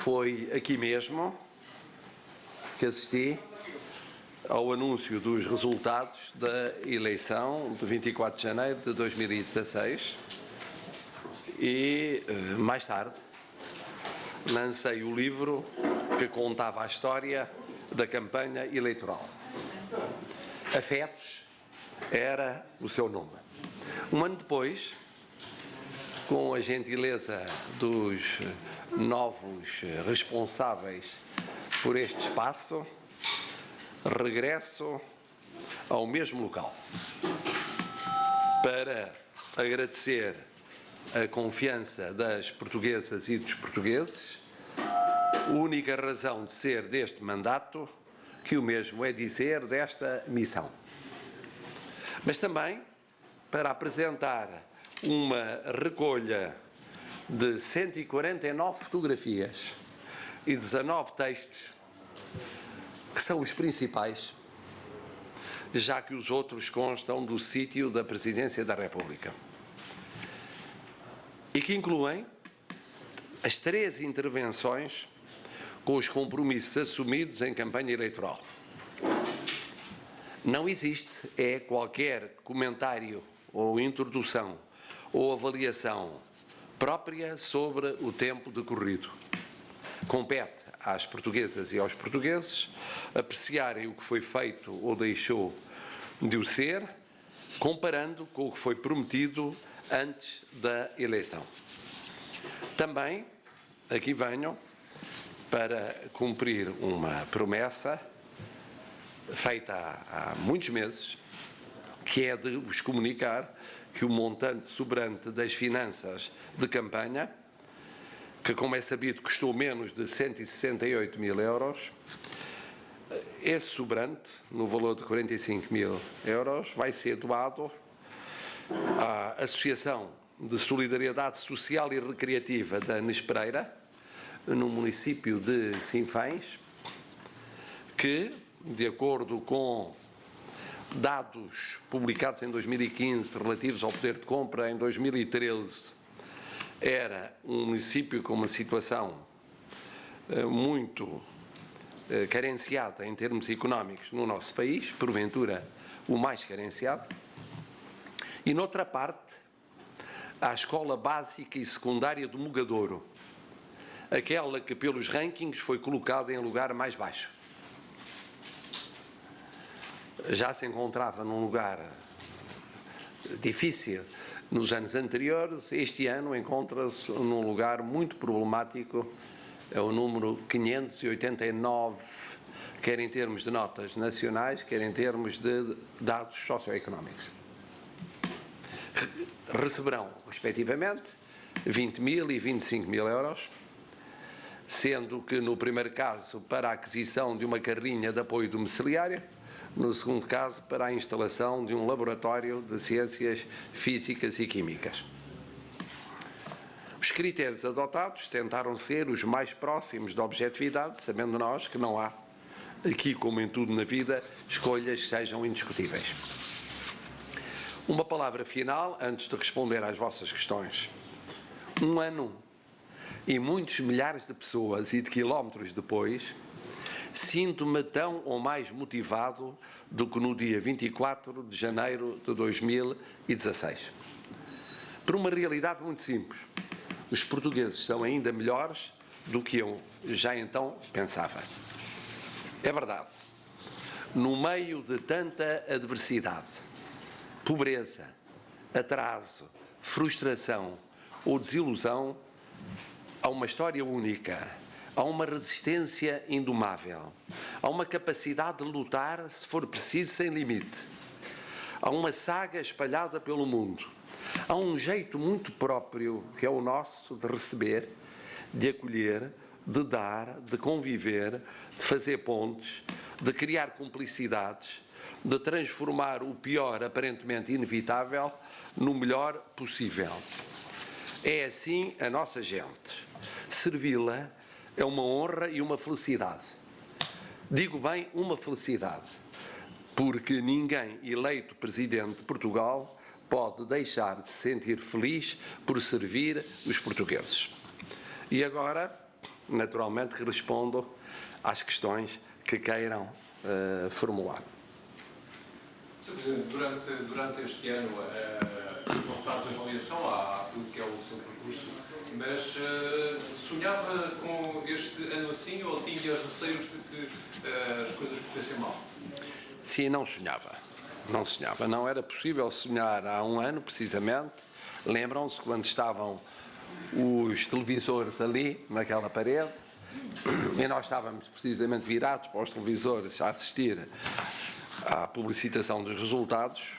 Foi aqui mesmo que assisti ao anúncio dos resultados da eleição de 24 de janeiro de 2016 e, mais tarde, lancei o livro que contava a história da campanha eleitoral. Afetos era o seu nome. Um ano depois, com a gentileza dos novos responsáveis por este espaço, regresso ao mesmo local para agradecer a confiança das portuguesas e dos portugueses, única razão de ser deste mandato, que o mesmo é dizer desta missão. Mas também para apresentar uma recolha de 149 fotografias e 19 textos, que são os principais, já que os outros constam do sítio da Presidência da República, e que incluem as 3 intervenções com os compromissos assumidos em campanha eleitoral. Não existe qualquer comentário ou introdução ou avaliação própria sobre o tempo decorrido. Compete às portuguesas e aos portugueses apreciarem o que foi feito ou deixou de o ser, comparando com o que foi prometido antes da eleição. Também aqui venho para cumprir uma promessa feita há muitos meses, que é de vos comunicar que o montante sobrante das finanças de campanha, que, como é sabido, custou menos de 168 mil euros, esse sobrante, no valor de 45 mil euros, vai ser doado à Associação de Solidariedade Social e Recreativa da Anis Pereira, no município de Sinfãs, que, de acordo com dados publicados em 2015 relativos ao poder de compra, em 2013 era um município com uma situação muito carenciada em termos económicos no nosso país, porventura o mais carenciado, e noutra parte à Escola Básica e Secundária do Mogadouro, aquela que pelos rankings foi colocada em lugar mais baixo. Já se encontrava num lugar difícil nos anos anteriores, este ano encontra-se num lugar muito problemático, é o número 589, quer em termos de notas nacionais, quer em termos de dados socioeconómicos. Receberão, respectivamente, 20 mil e 25 mil euros, sendo que no primeiro caso para a aquisição de uma carrinha de apoio domiciliário, no segundo caso para a instalação de um laboratório de ciências físicas e químicas. Os critérios adotados tentaram ser os mais próximos da objetividade, sabendo nós que não há, aqui como em tudo na vida, escolhas que sejam indiscutíveis. Uma palavra final antes de responder às vossas questões. Um ano e muitos milhares de pessoas e de quilómetros depois, sinto-me tão ou mais motivado do que no dia 24 de janeiro de 2016. Por uma realidade muito simples. Os portugueses são ainda melhores do que eu já então pensava. É verdade. No meio de tanta adversidade, pobreza, atraso, frustração ou desilusão, há uma história única. Há uma resistência indomável, há uma capacidade de lutar, se for preciso, sem limite. Há uma saga espalhada pelo mundo. Há um jeito muito próprio, que é o nosso, de receber, de acolher, de dar, de conviver, de fazer pontes, de criar cumplicidades, de transformar o pior, aparentemente inevitável, no melhor possível. É assim a nossa gente. Servi-la é uma honra e uma felicidade. Digo bem, uma felicidade, porque ninguém eleito presidente de Portugal pode deixar de se sentir feliz por servir os portugueses. E agora naturalmente que respondo às questões que queiram formular. Sr. Presidente, durante este ano não faz avaliação àquilo que é o seu percurso, mas sonhava com este ano assim ou tinha receios de que as coisas corressem mal? Sim, não sonhava. Não sonhava. Não era possível sonhar há um ano, precisamente. Lembram-se quando estavam os televisores ali, naquela parede, e nós estávamos precisamente virados para os televisores a assistir à publicitação dos resultados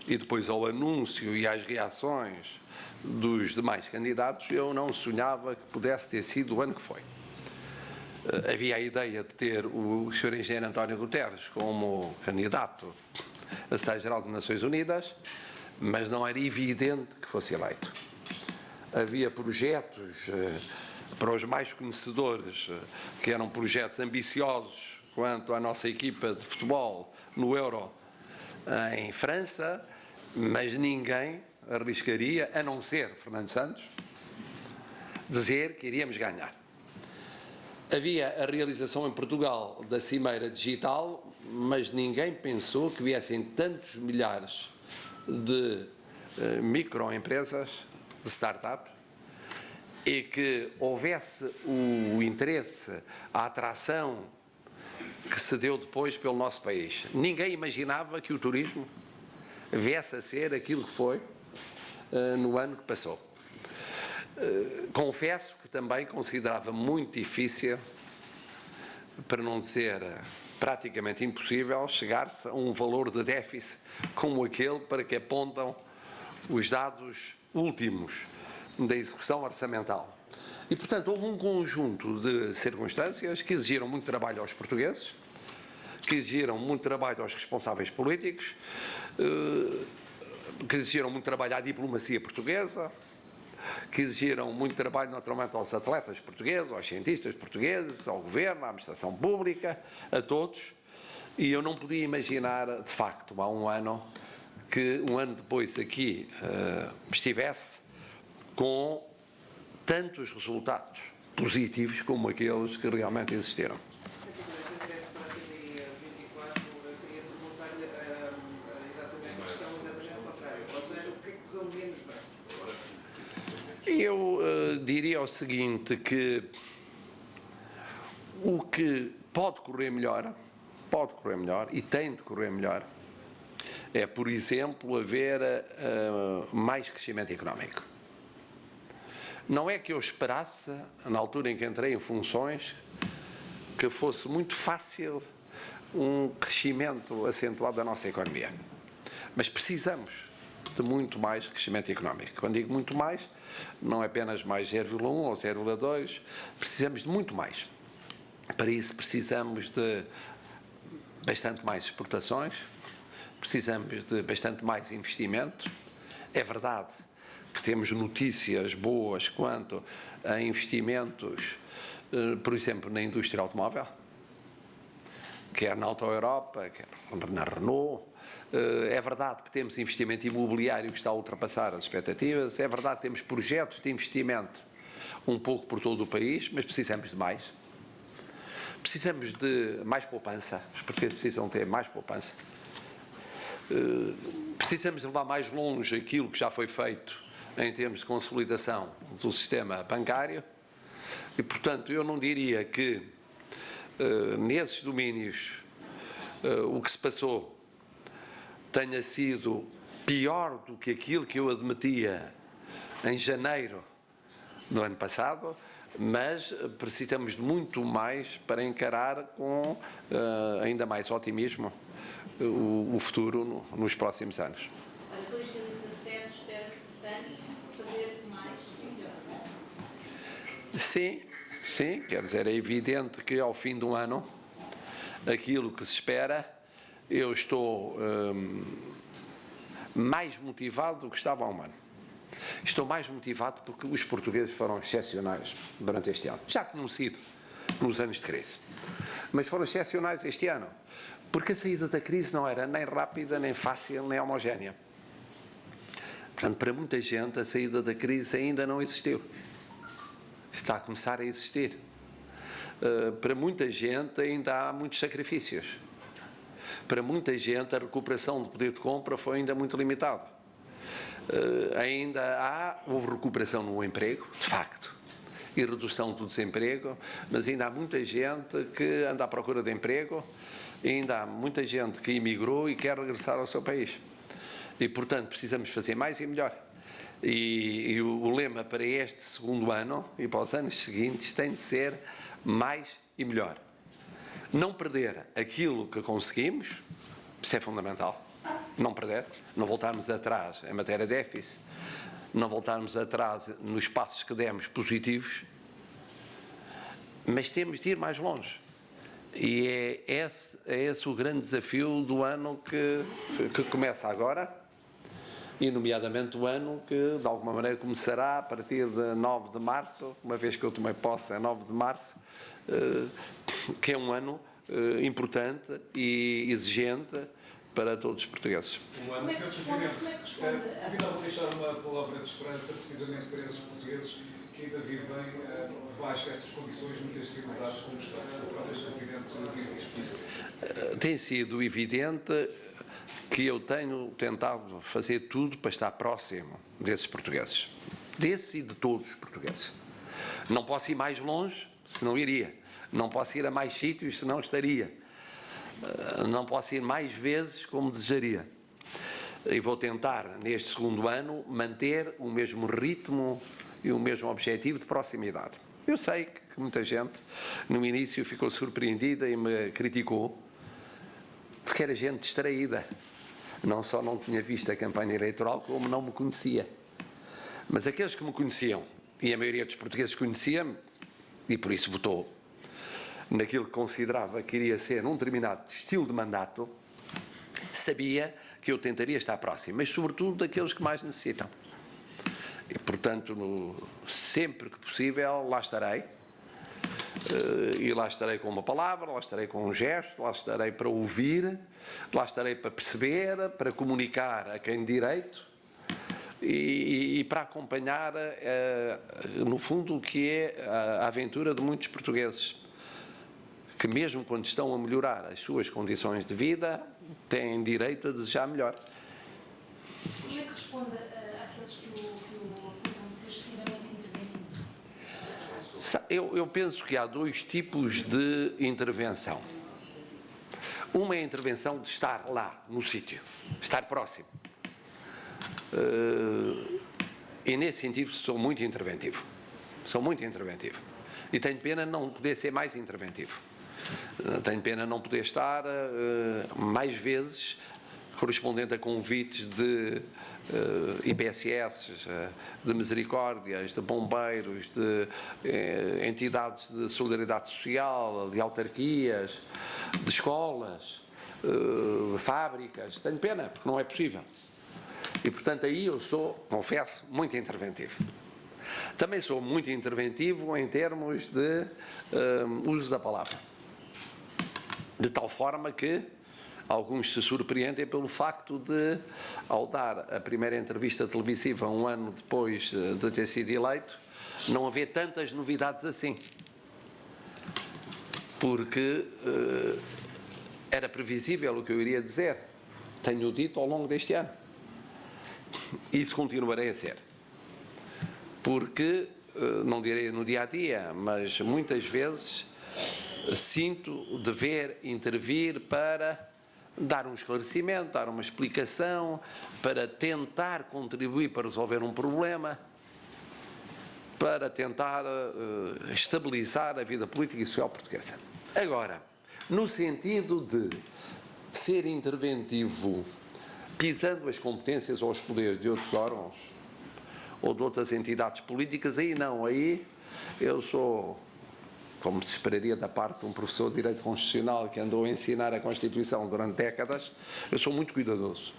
e depois ao anúncio e às reações dos demais candidatos. Eu não sonhava que pudesse ter sido o ano que foi. Havia a ideia de ter o Sr. Engenheiro António Guterres como candidato a Secretário-Geral das Nações Unidas, mas não era evidente que fosse eleito. Havia projetos, para os mais conhecedores, que eram projetos ambiciosos quanto à nossa equipa de futebol no Euro em França, mas ninguém arriscaria, a não ser Fernando Santos, dizer que iríamos ganhar. Havia a realização em Portugal da Cimeira Digital, mas ninguém pensou que viessem tantos milhares de microempresas, de start-up, e que houvesse o interesse, a atração que se deu depois pelo nosso país. Ninguém imaginava que o turismo viesse a ser aquilo que foi no ano que passou. Confesso que também considerava muito difícil, para não dizer praticamente impossível, chegar-se a um valor de déficit como aquele para que apontam os dados últimos da execução orçamental. E, portanto, houve um conjunto de circunstâncias que exigiram muito trabalho aos portugueses, que exigiram muito trabalho aos responsáveis políticos, que exigiram muito trabalho à diplomacia portuguesa, que exigiram muito trabalho, naturalmente, aos atletas portugueses, aos cientistas portugueses, ao governo, à administração pública, a todos. E eu não podia imaginar, de facto, há um ano, que um ano depois aqui estivesse com tantos resultados positivos como aqueles que realmente existiram. Eu diria o seguinte, que o que pode correr melhor e tem de correr melhor, é, por exemplo, haver mais crescimento económico. Não é que eu esperasse, na altura em que entrei em funções, que fosse muito fácil um crescimento acentuado da nossa economia. Mas precisamos de muito mais crescimento económico. Quando digo muito mais, não é apenas mais 0,1 ou 0,2, precisamos de muito mais. Para isso precisamos de bastante mais exportações, precisamos de bastante mais investimento. É verdade que temos notícias boas quanto a investimentos, por exemplo, na indústria automóvel, quer na Auto Europa, quer na Renault. É verdade que temos investimento imobiliário que está a ultrapassar as expectativas, é verdade que temos projetos de investimento um pouco por todo o país, mas precisamos de mais. Precisamos de mais poupança, os portugueses precisam ter mais poupança. Precisamos levar mais longe aquilo que já foi feito em termos de consolidação do sistema bancário e, portanto, eu não diria que nesses domínios o que se passou tenha sido pior do que aquilo que eu admitia em janeiro do ano passado, mas precisamos de muito mais para encarar com ainda mais otimismo o futuro nos próximos anos. Para 2017 espero, portanto, fazer mais e melhor. Sim, quer dizer, é evidente que ao fim do ano, aquilo que se espera, eu estou mais motivado do que estava há um ano. Estou mais motivado porque os portugueses foram excepcionais durante este ano. Já tinham sido nos anos de crise. Mas foram excepcionais este ano. Porque a saída da crise não era nem rápida, nem fácil, nem homogénea. Portanto, para muita gente, a saída da crise ainda não existiu. está a começar a existir. Para muita gente ainda há muitos sacrifícios. Para muita gente a recuperação do poder de compra foi ainda muito limitada. Houve recuperação no emprego, de facto, e redução do desemprego, mas ainda há muita gente que anda à procura de emprego, ainda há muita gente que emigrou e quer regressar ao seu país. E, portanto, precisamos fazer mais e melhor. E o lema para este segundo ano e para os anos seguintes tem de ser mais e melhor. Não perder aquilo que conseguimos, isso é fundamental. Não perder, não voltarmos atrás em matéria de déficit, não voltarmos atrás nos passos que demos positivos, mas temos de ir mais longe. E é esse o grande desafio do ano que começa agora, e nomeadamente o ano que de alguma maneira começará a partir de 9 de março, uma vez que eu tomei posse a 9 de março, que é um ano importante e exigente para todos os portugueses. Sr. Presidente, convidava a deixar uma palavra de esperança precisamente para esses portugueses que ainda vivem debaixo dessas condições, muitas dificuldades, como está para este acidente de Tem sido evidente que eu tenho tentado fazer tudo para estar próximo desses portugueses. Desses e de todos os portugueses. Não posso ir mais longe, senão iria. Não posso ir a mais sítios, senão estaria. Não posso ir mais vezes como desejaria. E vou tentar, neste segundo ano, manter o mesmo ritmo e o mesmo objetivo de proximidade. Eu sei que muita gente, no início, ficou surpreendida e me criticou, porque era gente distraída. Não só não tinha visto a campanha eleitoral, como não me conhecia. Mas aqueles que me conheciam, e a maioria dos portugueses conhecia-me, e por isso votou, naquilo que considerava que iria ser um determinado estilo de mandato, sabia que eu tentaria estar próximo, mas sobretudo daqueles que mais necessitam. E, portanto, sempre que possível, lá estarei. E lá estarei com uma palavra, lá estarei com um gesto, lá estarei para ouvir, lá estarei para perceber, para comunicar a quem de direito e para acompanhar, no fundo, o que é a aventura de muitos portugueses, que mesmo quando estão a melhorar as suas condições de vida, têm direito a desejar melhor. Como é que responde àqueles que o acusam de ser excessivamente interventivo? Eu penso que há dois tipos de intervenção. Uma é a intervenção de estar lá, no sítio, estar próximo. E nesse sentido sou muito interventivo. Sou muito interventivo. E tenho pena não poder ser mais interventivo. Tenho pena não poder estar mais vezes correspondente a convites de IPSS, de misericórdias, de bombeiros, de entidades de solidariedade social, de autarquias, de escolas, de fábricas. Tenho pena, porque não é possível. E, portanto, aí eu sou, confesso, muito interventivo. Também sou muito interventivo em termos de uso da palavra. De tal forma que alguns se surpreendem pelo facto de, ao dar a primeira entrevista televisiva um ano depois de ter sido eleito, não haver tantas novidades assim. Porque era previsível o que eu iria dizer. Tenho dito ao longo deste ano. Isso continuarei a ser. Porque, não direi no dia a dia, mas muitas vezes sinto o dever intervir para dar um esclarecimento, dar uma explicação, para tentar contribuir para resolver um problema, para tentar estabilizar a vida política e social portuguesa. Agora, no sentido de ser interventivo, pisando as competências ou os poderes de outros órgãos ou de outras entidades políticas, aí não, aí eu sou, como se esperaria da parte de um professor de Direito Constitucional que andou a ensinar a Constituição durante décadas, eu sou muito cuidadoso.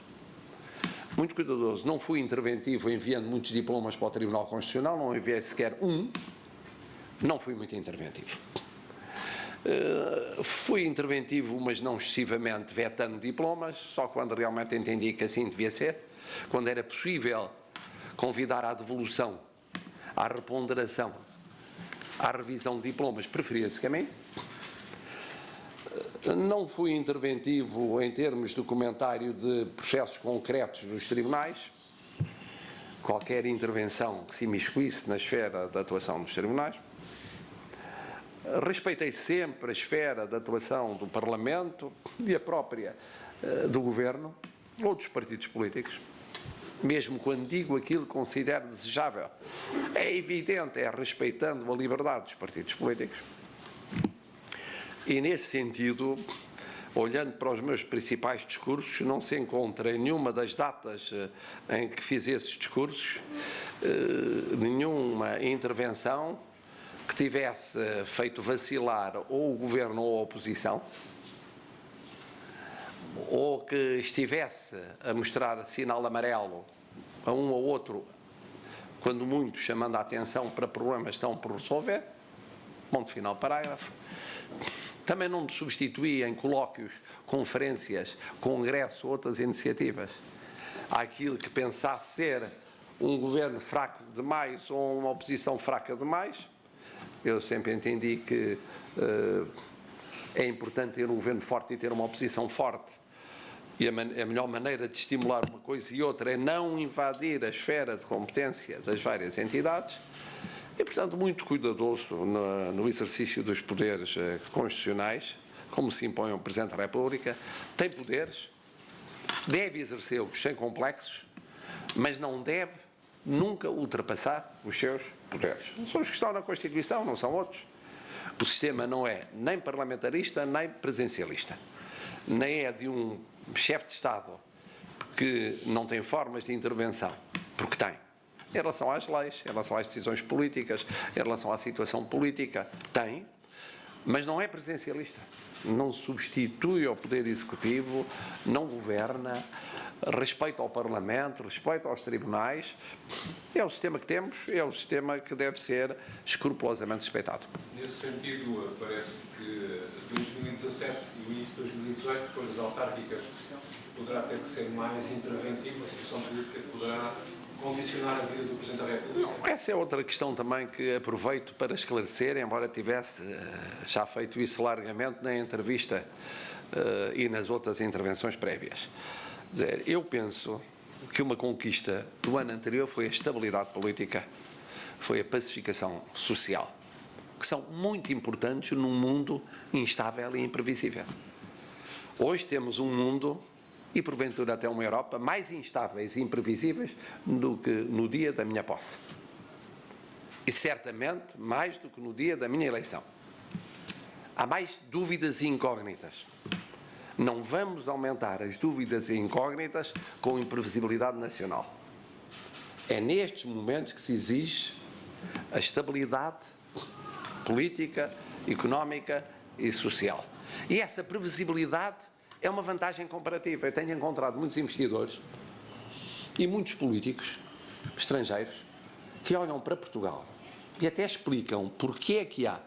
Muito cuidadoso. Não fui interventivo enviando muitos diplomas para o Tribunal Constitucional, não enviei sequer um. Não fui muito interventivo. Fui interventivo, mas não excessivamente vetando diplomas, só quando realmente entendi que assim devia ser. Quando era possível convidar à devolução, à reponderação à revisão de diplomas, preferia esse caminho. Não fui interventivo em termos de comentário de processos concretos dos tribunais. Qualquer intervenção que se imiscuísse na esfera da atuação dos tribunais. Respeitei sempre a esfera de atuação do Parlamento e a própria do Governo ou dos partidos políticos, mesmo quando digo aquilo que considero desejável. É evidente, é respeitando a liberdade dos partidos políticos. E, nesse sentido, olhando para os meus principais discursos, não se encontra em nenhuma das datas em que fiz esses discursos nenhuma intervenção que tivesse feito vacilar ou o Governo ou a oposição, ou que estivesse a mostrar sinal amarelo a um ou outro, quando muito chamando a atenção para problemas que estão por resolver. Ponto final, parágrafo. Também não substituí em colóquios, conferências, congressos ou outras iniciativas aquilo que pensasse ser um governo fraco demais ou uma oposição fraca demais. Eu sempre entendi que é importante ter um governo forte e ter uma oposição forte. E a melhor maneira de estimular uma coisa e outra é não invadir a esfera de competência das várias entidades. E, portanto, muito cuidadoso no exercício dos poderes constitucionais, como se impõe ao Presidente da República. Tem poderes, deve exercê-los sem complexos, mas não deve nunca ultrapassar os seus poderes. São os que estão na Constituição, não são outros. O sistema não é nem parlamentarista, nem presidencialista. Nem é de um chefe de Estado que não tem formas de intervenção, porque tem. Em relação às leis, em relação às decisões políticas, em relação à situação política, tem, mas não é presidencialista. Não substitui ao Poder Executivo, não governa, respeita ao Parlamento, respeita aos tribunais. É o sistema que temos, é o sistema que deve ser escrupulosamente respeitado. Nesse sentido, parece que 2017 e o início de 2018, depois das autárquicas, poderá ter que ser mais interventivo, a situação política poderá condicionar a vida do Presidente da República? Não, essa é outra questão também que aproveito para esclarecer, embora tivesse já feito isso largamente na entrevista e nas outras intervenções prévias. Eu penso que uma conquista do ano anterior foi a estabilidade política, foi a pacificação social, que são muito importantes num mundo instável e imprevisível. Hoje temos um mundo, e porventura até uma Europa, mais instáveis e imprevisíveis do que no dia da minha posse. E certamente mais do que no dia da minha eleição. Há mais dúvidas e incógnitas. Não vamos aumentar as dúvidas e incógnitas com imprevisibilidade nacional. É nestes momentos que se exige a estabilidade política, económica e social. E essa previsibilidade é uma vantagem comparativa. Eu tenho encontrado muitos investidores e muitos políticos estrangeiros que olham para Portugal e até explicam porque é que há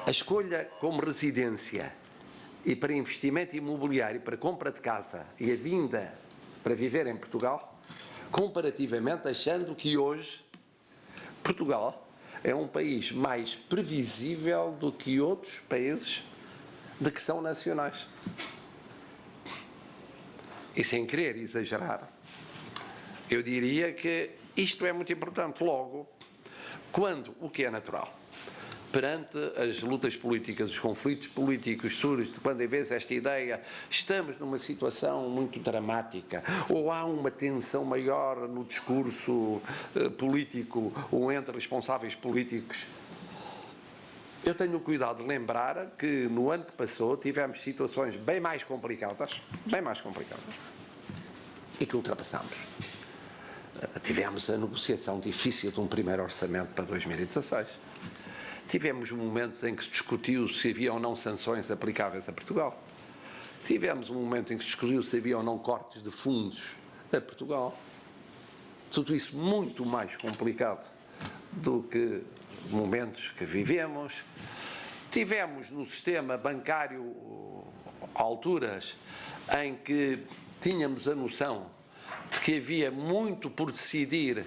a escolha como residência e para investimento imobiliário, para compra de casa e a vinda para viver em Portugal, comparativamente achando que hoje Portugal é um país mais previsível do que outros países de que são nacionais. E sem querer exagerar, eu diria que isto é muito importante. Logo, quando o que é natural, perante as lutas políticas, os conflitos políticos surge quando em vez esta ideia, estamos numa situação muito dramática, ou há uma tensão maior no discurso político ou entre responsáveis políticos. Eu tenho o cuidado de lembrar que no ano que passou tivemos situações bem mais complicadas, e que ultrapassamos. Tivemos a negociação difícil de um primeiro orçamento para 2016. Tivemos momentos em que se discutiu se havia ou não sanções aplicáveis a Portugal. Tivemos um momento em que se discutiu se havia ou não cortes de fundos a Portugal. Tudo isso muito mais complicado do que momentos que vivemos. Tivemos no sistema bancário alturas em que tínhamos a noção de que havia muito por decidir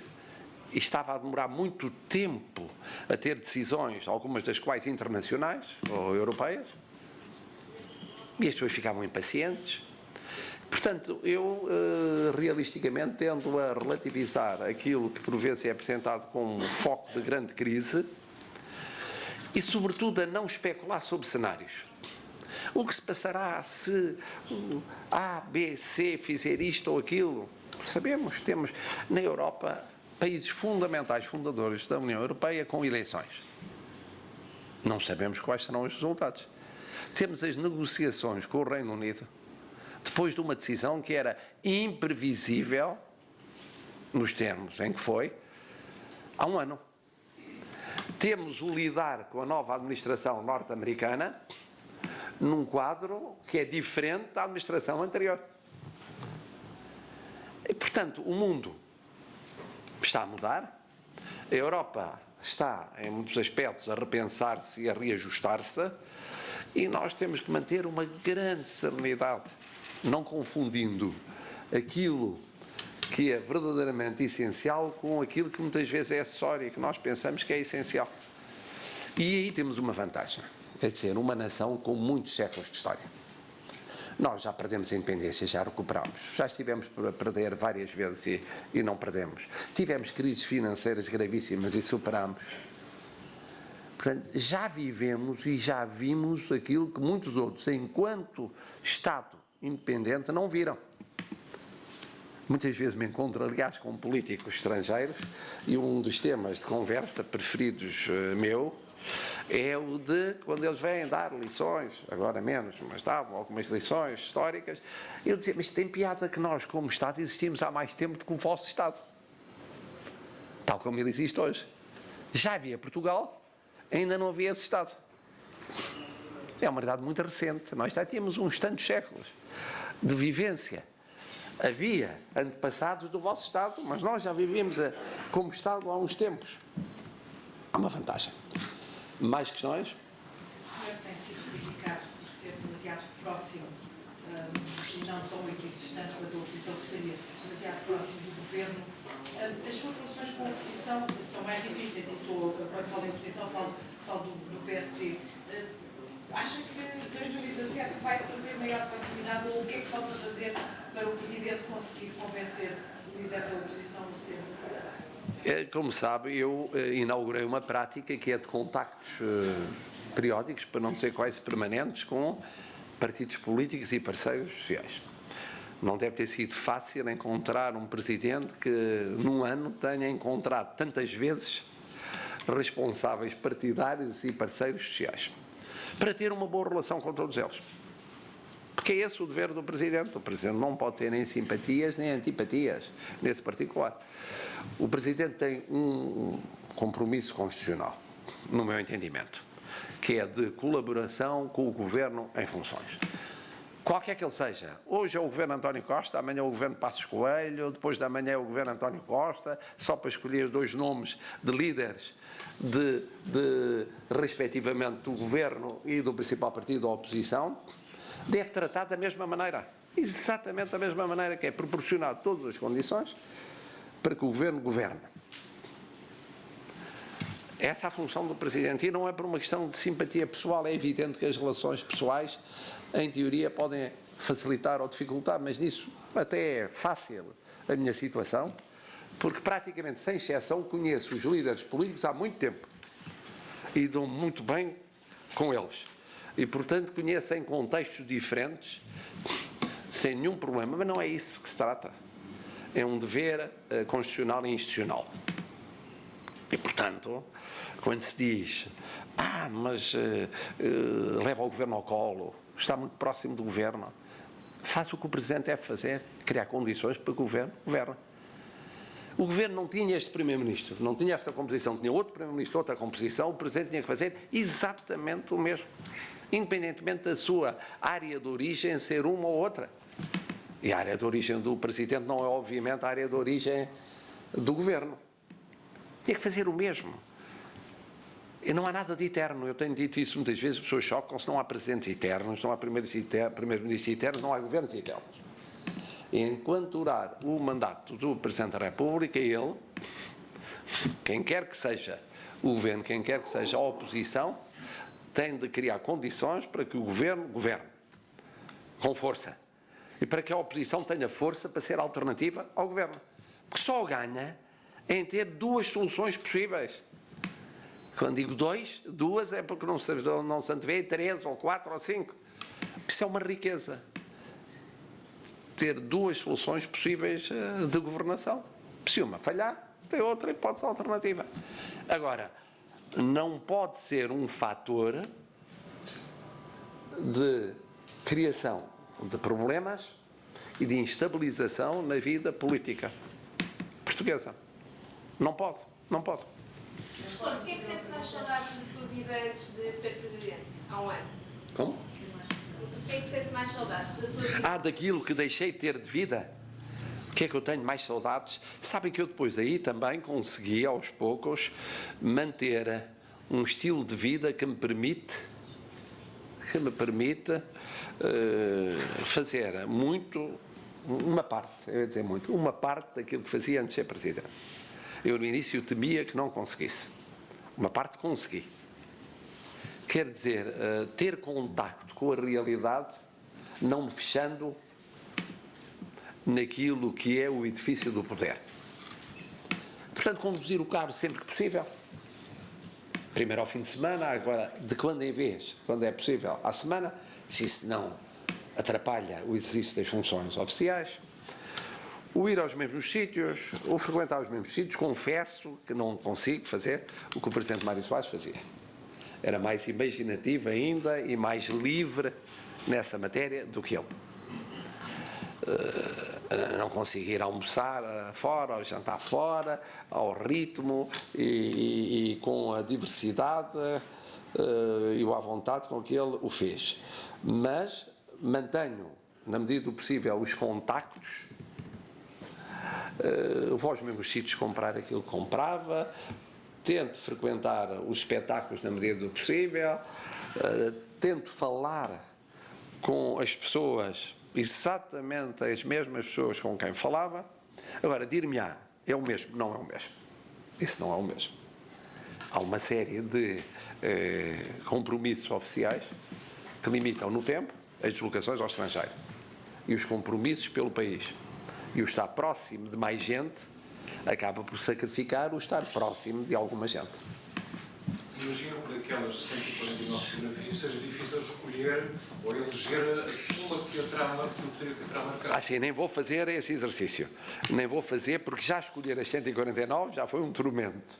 e estava a demorar muito tempo a ter decisões, algumas das quais internacionais ou europeias, e as pessoas ficavam impacientes. Portanto, eu realisticamente tendo a relativizar aquilo que por vezes é apresentado como um foco de grande crise e, sobretudo, a não especular sobre cenários. O que se passará se A, B, C fizer isto ou aquilo? Sabemos, temos na Europa países fundamentais, fundadores da União Europeia com eleições. Não sabemos quais serão os resultados. Temos as negociações com o Reino Unido, depois de uma decisão que era imprevisível, nos termos em que foi, há um ano. Temos o lidar com a nova administração norte-americana num quadro que é diferente da administração anterior. E, portanto, o mundo está a mudar, a Europa está, em muitos aspectos, a repensar-se e a reajustar-se, e nós temos que manter uma grande serenidade, não confundindo aquilo que é verdadeiramente essencial com aquilo que muitas vezes é acessório e que nós pensamos que é essencial. E aí temos uma vantagem, é de ser uma nação com muitos séculos de história. Nós já perdemos a independência, já recuperamos, já estivemos a perder várias vezes e não perdemos. Tivemos crises financeiras gravíssimas e superamos. Portanto, já vivemos e já vimos aquilo que muitos outros, enquanto Estado independente, não viram. Muitas vezes me encontro, aliás, com políticos estrangeiros e um dos temas de conversa preferidos meu é o de, quando eles vêm dar lições, agora menos, mas davam algumas lições históricas, eu dizia, mas tem piada que nós, como Estado, existimos há mais tempo do que o vosso Estado. Tal como ele existe hoje. Já havia Portugal, ainda não havia esse Estado. É uma verdade muito recente. Nós já tínhamos uns tantos séculos de vivência. Havia antepassados do vosso Estado, mas nós já vivíamos como Estado há uns tempos. Há uma vantagem. Mais questões? O senhor tem sido criticado por ser demasiado próximo, e não tão muito insistente quanto a oposição gostaria, demasiado próximo do governo. As suas relações com a oposição são mais difíceis, e quando falo em oposição falo do PSD. Acha que 2017 vai trazer maior proximidade, ou o que é que falta fazer para o Presidente conseguir convencer o líder da oposição a ser? Como sabe, eu inaugurei uma prática que é de contactos periódicos, para não dizer quase permanentes, com partidos políticos e parceiros sociais. Não deve ter sido fácil encontrar um Presidente que, num ano, tenha encontrado tantas vezes responsáveis partidários e parceiros sociais, para ter uma boa relação com todos eles. Porque é esse o dever do Presidente. O Presidente não pode ter nem simpatias nem antipatias nesse particular. O Presidente tem um compromisso constitucional, no meu entendimento, que é de colaboração com o Governo em funções. Qualquer que ele seja. Hoje é o Governo António Costa, amanhã é o Governo Passos Coelho, depois da manhã é o Governo António Costa, só para escolher os dois nomes de líderes respectivamente do Governo e do principal partido da oposição, deve tratar da mesma maneira, exatamente da mesma maneira, que é proporcionar todas as condições para que o Governo governe. Essa é a função do Presidente, e não é por uma questão de simpatia pessoal. É evidente que as relações pessoais, em teoria, podem facilitar ou dificultar, mas nisso até é fácil a minha situação, porque praticamente, sem exceção, conheço os líderes políticos há muito tempo e dou muito bem com eles. E, portanto, conheço em contextos diferentes, sem nenhum problema, mas não é isso que se trata. É um dever constitucional e institucional. E, portanto, quando se diz, mas leva o Governo ao colo, está muito próximo do Governo, faça o que o Presidente deve fazer, criar condições para que o Governo governe. O Governo não tinha este Primeiro-Ministro, não tinha esta composição, tinha outro Primeiro-Ministro, outra composição, o Presidente tinha que fazer exatamente o mesmo, independentemente da sua área de origem ser uma ou outra. E a área de origem do Presidente não é, obviamente, a área de origem do Governo. Tinha que fazer o mesmo. E não há nada de eterno. Eu tenho dito isso muitas vezes, as pessoas chocam-se, não há presidentes eternos, não há primeiros-ministros eternos, não há governos eternos. E enquanto durar o mandato do Presidente da República, ele quem quer que seja o governo, quem quer que seja a oposição, tem de criar condições para que o governo governe com força e para que a oposição tenha força para ser alternativa ao governo. Porque só ganha em ter duas soluções possíveis. Quando digo duas é porque não se antevê 3 ou 4 ou 5. Isso é uma riqueza. Ter duas soluções possíveis de governação. Se uma falhar, tem outra hipótese alternativa. Agora, não pode ser um fator de criação de problemas e de instabilização na vida política portuguesa. Não pode, não pode. Professor, o que é que sente mais saudades da sua vida antes de ser Presidente, há um ano? Como? O que é que sente mais saudades da sua vida? Daquilo que deixei de ter de vida. O que é que eu tenho mais saudades? Sabem que eu depois aí também consegui, aos poucos, manter um estilo de vida que me permite fazer uma parte daquilo que fazia antes de ser Presidente. Eu no início temia que não conseguisse. Uma parte consegui. Quer dizer, ter contacto com a realidade, não me fechando naquilo que é o edifício do poder. Portanto, conduzir o carro sempre que possível. Primeiro ao fim de semana, agora de quando em vez, quando é possível, à semana, se isso não atrapalha o exercício das funções oficiais. O ir aos mesmos sítios, o frequentar os mesmos sítios, confesso que não consigo fazer o que o Presidente Mário Soares fazia. Era mais imaginativo ainda e mais livre nessa matéria do que eu. Não consigo ir almoçar fora, ou jantar fora, ao ritmo e com a diversidade e à vontade com que ele o fez. Mas mantenho, na medida do possível, os contactos, vou aos mesmos sítios comprar aquilo que comprava, tento frequentar os espetáculos na medida do possível, tento falar com as pessoas, exatamente as mesmas pessoas com quem falava. Agora, dir-me-á, é o mesmo? Não é o mesmo. Isso não é o mesmo. Há uma série de compromissos oficiais que limitam no tempo as deslocações ao estrangeiro e os compromissos pelo país. E o estar próximo de mais gente acaba por sacrificar o estar próximo de alguma gente. Imagino que daquelas 149 fotografias seja difícil escolher ou eleger uma que a trama marcar. Sim, nem vou fazer esse exercício. Nem vou fazer, porque já escolher as 149 já foi um tormento.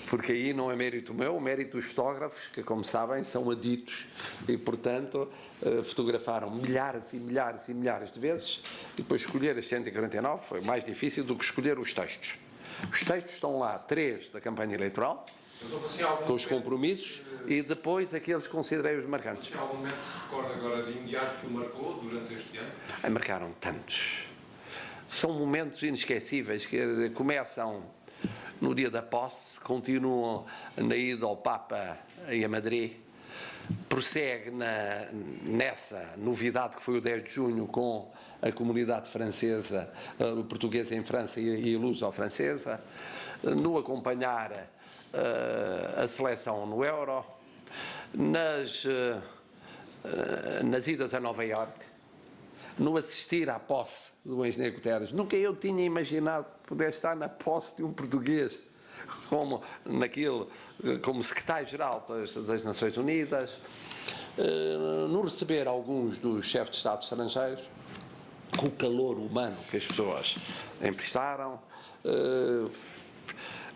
Porque aí não é mérito meu, o mérito dos fotógrafos, que, como sabem, são aditos e, portanto, fotografaram milhares e milhares e milhares de vezes, e depois escolher as 149 foi mais difícil do que escolher os textos. Os textos estão lá, 3 da campanha eleitoral, com os compromissos, e depois aqueles que considerei os marcantes. Há algum momento que se recorda agora de imediato que o marcou durante este ano? Marcaram tantos. São momentos inesquecíveis que começam no dia da posse, continuam na ida ao Papa e a Madrid, prossegue nessa novidade que foi o 10 de junho com a comunidade francesa, portuguesa em França e luso-francesa, no acompanhar a seleção no Euro, nas idas a Nova Iorque, no assistir à posse do engenheiro Guterres. Nunca eu tinha imaginado poder estar na posse de um português como secretário-geral das Nações Unidas, no receber alguns dos chefes de Estado estrangeiros, com o calor humano que as pessoas emprestaram,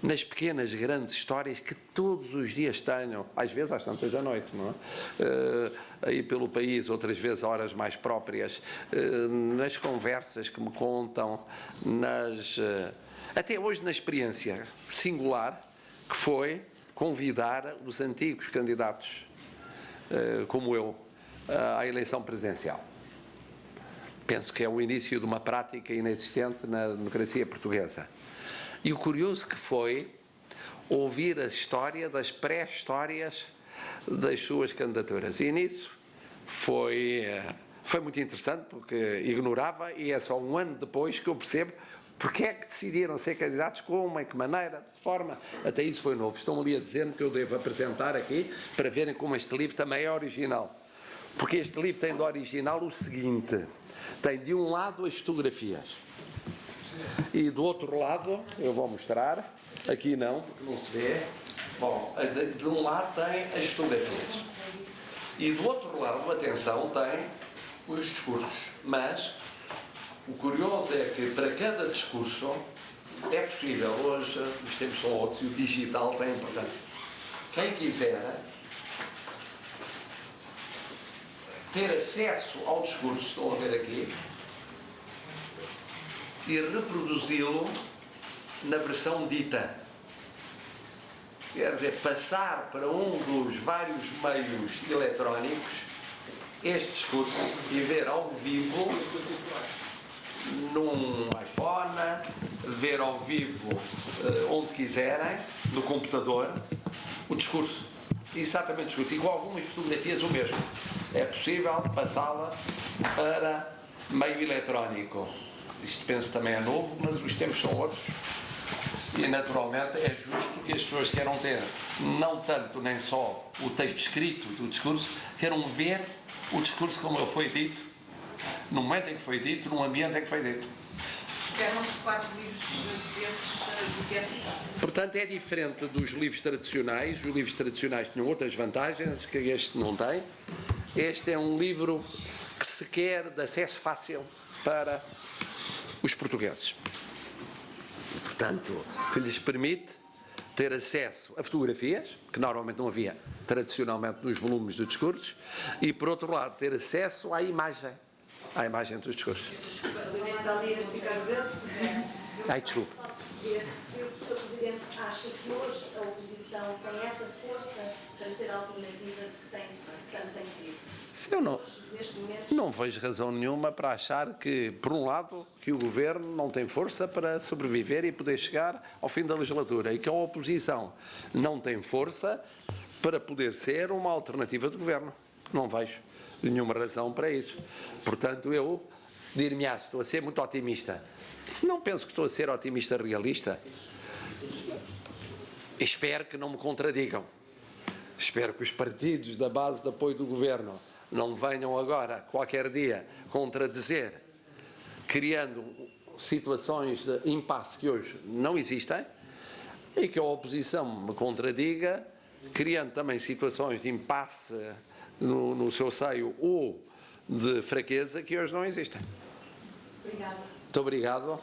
nas pequenas, grandes histórias que todos os dias tenho, às vezes às tantas da noite, não é? Aí pelo país, outras vezes a horas mais próprias, nas conversas que me contam, até hoje na experiência singular que foi convidar os antigos candidatos, como eu, à eleição presidencial. Penso que é o início de uma prática inexistente na democracia portuguesa. E o curioso que foi ouvir a história das pré-histórias das suas candidaturas. E nisso foi muito interessante, porque ignorava, e é só um ano depois que eu percebo Porque é que decidiram ser candidatos? Como? Em que maneira? De que forma? Até isso foi novo. Estão ali a dizer-me que eu devo apresentar aqui para verem como este livro também é original. Porque este livro tem de original o seguinte: tem de um lado as fotografias e do outro lado, eu vou mostrar, aqui não, porque não se vê. Bom, de um lado tem as fotografias e do outro lado, atenção, tem os discursos. Mas o curioso é que para cada discurso é possível, hoje os tempos são outros e o digital tem importância. Quem quiser ter acesso ao discurso, estão a ver aqui, e reproduzi-lo na versão dita. Quer dizer, passar para um dos vários meios eletrónicos este discurso e ver ao vivo num iPhone, ver ao vivo onde quiserem, no computador, o discurso. Exatamente o discurso. E com algumas fotografias o mesmo. É possível passá-la para meio eletrónico. Isto penso também é novo, mas os tempos são outros. E naturalmente é justo que as pessoas queiram ter, não tanto nem só o texto escrito do discurso, queiram ver o discurso como ele foi dito, no momento em que foi dito, no ambiente em que foi dito. Esperam-se 4 livros desses idênticos? Portanto, é diferente dos livros tradicionais. Os livros tradicionais tinham outras vantagens que este não tem. Este é um livro que se quer de acesso fácil para os portugueses. E, portanto, que lhes permite ter acesso a fotografias, que normalmente não havia tradicionalmente nos volumes de discursos, e, por outro lado, ter acesso à imagem dos discursos. Ai, desculpe. Só perceber se o Sr. Presidente acha que hoje a oposição tem essa força para ser a alternativa que tanto tem querido. Eu não, Neste momento, não vejo razão nenhuma para achar que, por um lado, que o Governo não tem força para sobreviver e poder chegar ao fim da legislatura e que a oposição não tem força para poder ser uma alternativa de Governo. Não vejo nenhuma razão para isso. Portanto, eu dir-me-á, estou a ser muito otimista. Não penso que estou a ser otimista realista. Espero que não me contradigam. Espero que os partidos da base de apoio do Governo não venham agora, qualquer dia, contradizer, criando situações de impasse que hoje não existem, e que a oposição me contradiga, criando também situações de impasse no seu seio ou de fraqueza que hoje não existem. Obrigada. Muito obrigado.